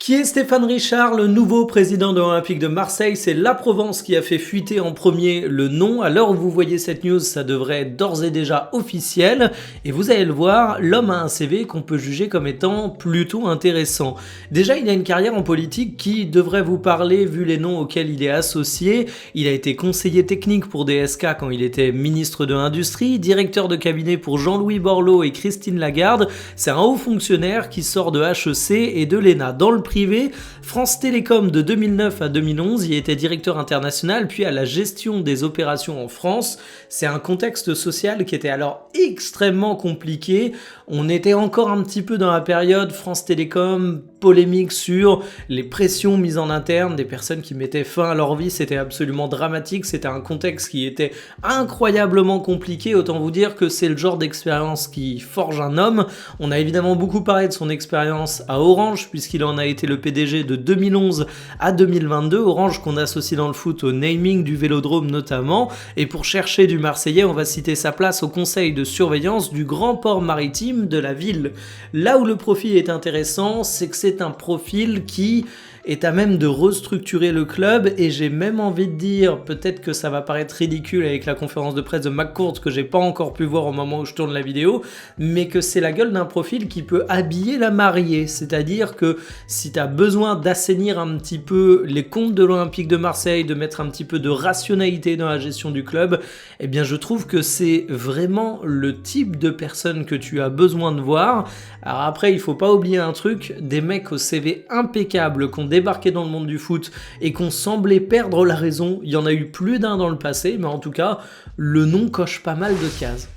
Qui est Stéphane Richard, le nouveau président de l'Olympique de Marseille? C'est la Provence qui a fait fuiter en premier le nom. À l'heure où vous voyez cette news, ça devrait être d'ores et déjà officiel. Et vous allez le voir, l'homme a un CV qu'on peut juger comme étant plutôt intéressant. Déjà, il a une carrière en politique qui devrait vous parler vu les noms auxquels il est associé. Il a été conseiller technique pour DSK quand il était ministre de l'Industrie, directeur de cabinet pour Jean-Louis Borloo et Christine Lagarde. C'est un haut fonctionnaire qui sort de HEC et de l'ENA. Dans le privé, France Télécom de 2009 à 2011, il était directeur international, puis à la gestion des opérations en France. C'est un contexte social qui était alors extrêmement compliqué. On était encore un petit peu dans la période France Télécom, polémique sur les pressions mises en interne, des personnes qui mettaient fin à leur vie, c'était absolument dramatique, c'était un contexte qui était incroyablement compliqué, autant vous dire que c'est le genre d'expérience qui forge un homme. On a évidemment beaucoup parlé de son expérience à Orange, puisqu'il en a été le PDG de 2011 à 2022, Orange qu'on associe dans le foot au naming du Vélodrome notamment, et pour chercher du Marseillais, on va citer sa place au conseil de surveillance du grand port maritime de la ville. Là où le profil est intéressant, c'est que c'est un profil qui est à même de restructurer le club, et j'ai même envie de dire, peut-être que ça va paraître ridicule avec la conférence de presse de McCourt que j'ai pas encore pu voir au moment où je tourne la vidéo, mais que c'est la gueule d'un profil qui peut habiller la mariée, c'est-à-dire que si tu as besoin d'assainir un petit peu les comptes de l'Olympique de Marseille, de mettre un petit peu de rationalité dans la gestion du club, eh bien je trouve que c'est vraiment le type de personne que tu as besoin de voir. Alors après, il faut pas oublier un truc, des mecs au CV impeccable qu'on débarqué dans le monde du foot et qu'on semblait perdre la raison, il y en a eu plus d'un dans le passé, mais en tout cas, le nom coche pas mal de cases.